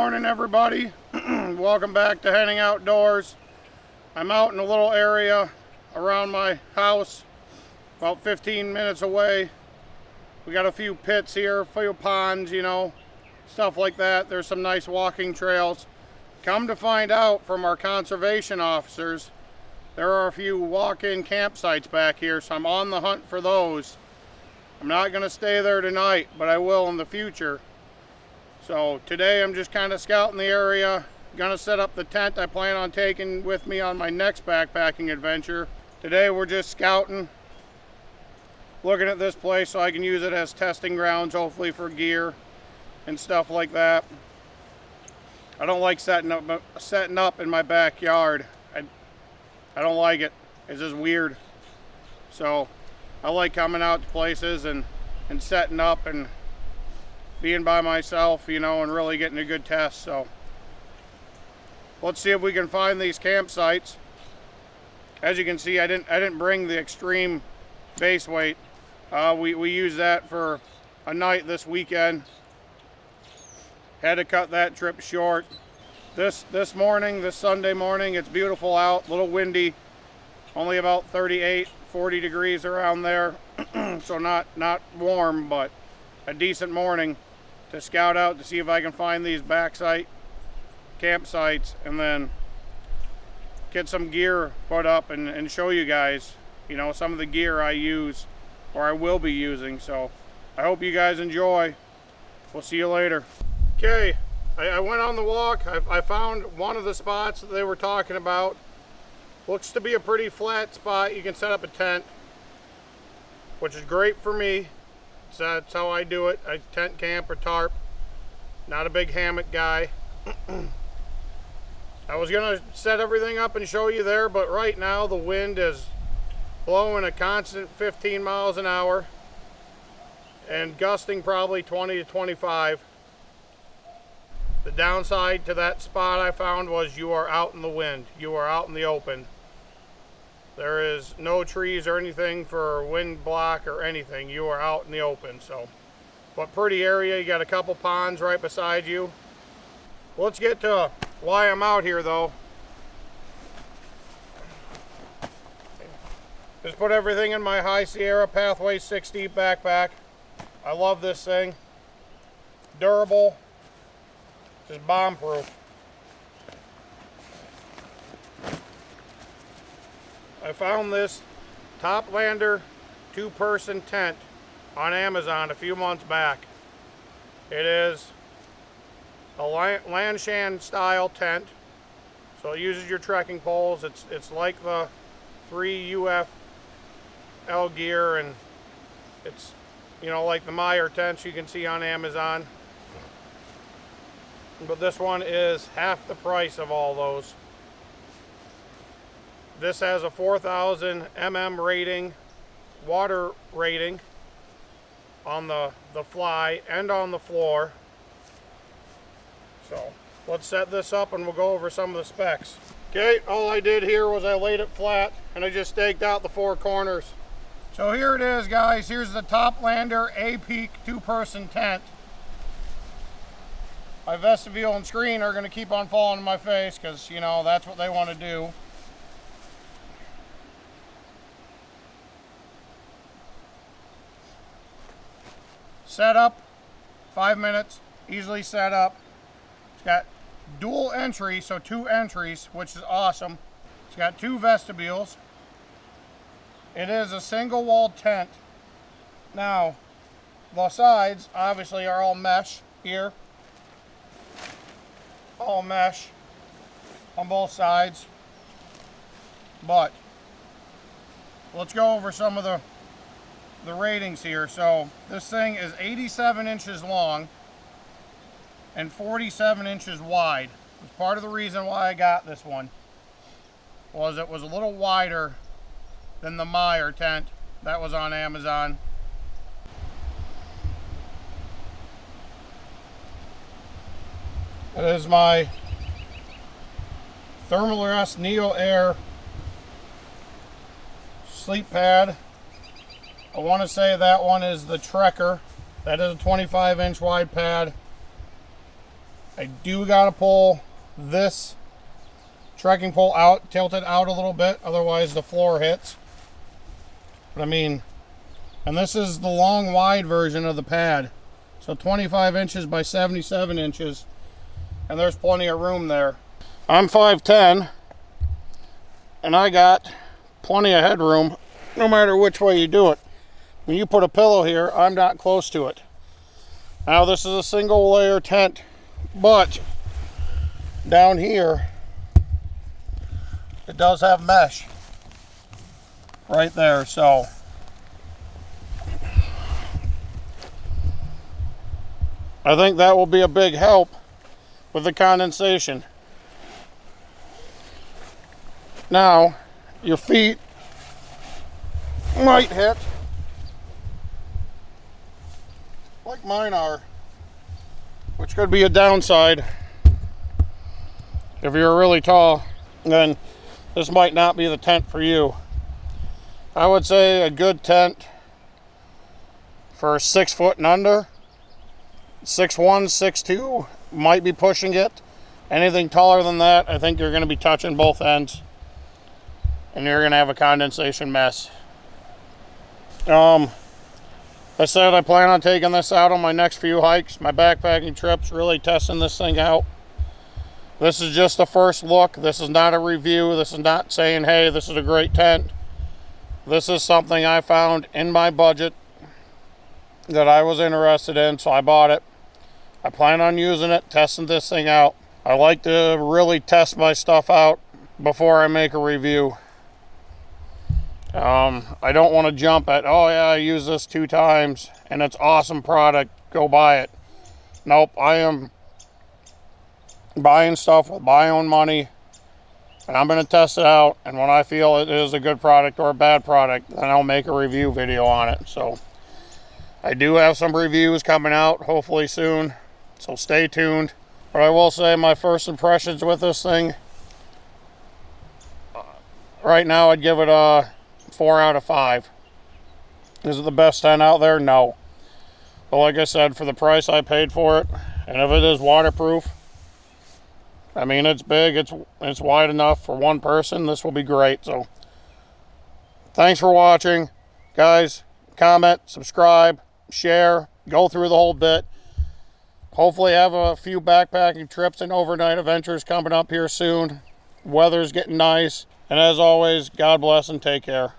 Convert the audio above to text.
morning, everybody. Welcome back to Henning Outdoors. I'm out in a little area around my house, about 15 minutes away. We got a few pits here, a few ponds, you know, stuff like that. There's some nice walking trails. Come to find out from our conservation officers, there are a few walk-in campsites back here, so I'm on the hunt for those. I'm not going to stay there tonight, but I will in the future. So today I'm just kind of scouting the area, gonna set up the tent I plan on taking with me on my next backpacking adventure. Today we're just scouting, looking at this place so I can use it as testing grounds, hopefully for gear and stuff like that. I don't like setting up in my backyard. I don't like it. It's just weird. So I like coming out to places and setting up and being by myself, you know, and really getting a good test. So let's see if we can find these campsites. As you can see, I didn't bring the extreme base weight. We used that for a night this weekend. Had to cut that trip short. This Sunday morning, it's beautiful out, a little windy, only about 38, 40 degrees around there. So not warm, but a decent morning to scout out to see if I can find these campsites and then get some gear put up and show you guys, you know, some of the gear I use or I will be using. So I hope you guys enjoy. We'll see you later. Okay, I went on the walk. I found one of the spots that they were talking about. Looks to be a pretty flat spot. You can set up a tent, which is great for me. So that's how I do it. I tent camp or tarp. Not a big hammock guy. I was gonna set everything up and show you there, but right now the wind is blowing a constant 15 miles an hour and gusting probably 20 to 25. The downside to that spot I found was you are out in the wind. You are out in the open. There is no trees or anything for wind block or anything. You are out in the open. So, but pretty area. You got a couple ponds right beside you. Let's get to why I'm out here though. Just put everything in my High Sierra Pathway 6 Deep backpack. I love this thing. Durable. Just bomb proof. I found this Toplander 2-person tent on Amazon a few months back. It is a Lanshan style tent, so it uses your trekking poles. It's like the 3 UFL gear, and it's, you know, like the Meyer tents you can see on Amazon. But this one is half the price of all those. This has a 4,000 mm rating, water rating on the fly and on the floor. So let's set this up and we'll go over some of the specs. Okay, all I did here was I laid it flat and I just staked out the 4 corners. So here it is, guys. Here's the Toplander A-Peak 2-person tent. My vestibule and screen are going to keep on falling in my face because, you know, that's what they want to do. Set up, 5 minutes, easily set up. It's got dual entry, so 2 entries, which is awesome. It's got 2 vestibules. It is a single wall tent. Now, the sides obviously are all mesh here. All mesh on both sides. But let's go over some of the ratings here. So this thing is 87 inches long and 47 inches wide. It's part of the reason why I got this one was it was a little wider than the Meyer tent that was on Amazon. It is my Thermalrest Neo Air sleep pad. I want to say that one is the Trekker. That is a 25-inch wide pad. I do gotta pull this trekking pole out, tilt it out a little bit, otherwise the floor hits. But I mean, and this is the long wide version of the pad. So 25 inches by 77 inches, and there's plenty of room there. I'm 5'10", and I got plenty of headroom no matter which way you do it. When you put a pillow here, I'm not close to it. Now this is a single layer tent, but down here it does have mesh right there, so I think that will be a big help with the condensation. Now your feet might hit like mine are, which could be a downside. If you're really tall, then this might not be the tent for you. I would say a good tent for 6 foot and under, 6'1", 6'2", might be pushing it. Anything taller than that, I think you're going to be touching both ends, and you're going to have a condensation mess. I said I plan on taking this out on my next few hikes, my backpacking trips, really testing this thing out. This is just a first look. This is not a review. This is not saying, hey, this is a great tent. This is something I found in my budget that I was interested in, so I bought it. I plan on using it, testing this thing out. I like to really test my stuff out before I make a review. I don't want to jump at, oh yeah, I used this 2 times and it's awesome product, go buy it. Nope, I am buying stuff with my own money, and I'm going to test it out, and when I feel it is a good product or a bad product, then I'll make a review video on it. So I do have some reviews coming out hopefully soon, so stay tuned. But I will say my first impressions with this thing, right now I'd give it a 4 out of 5. Is it the best tent out there? No. But like I said, for the price I paid for it, and if it is waterproof, I mean, it's big, it's wide enough for one person, this will be great. So thanks for watching, guys. Comment, subscribe, share, go through the whole bit. Hopefully have a few backpacking trips and overnight adventures coming up here soon. Weather's getting nice. And as always, God bless and take care.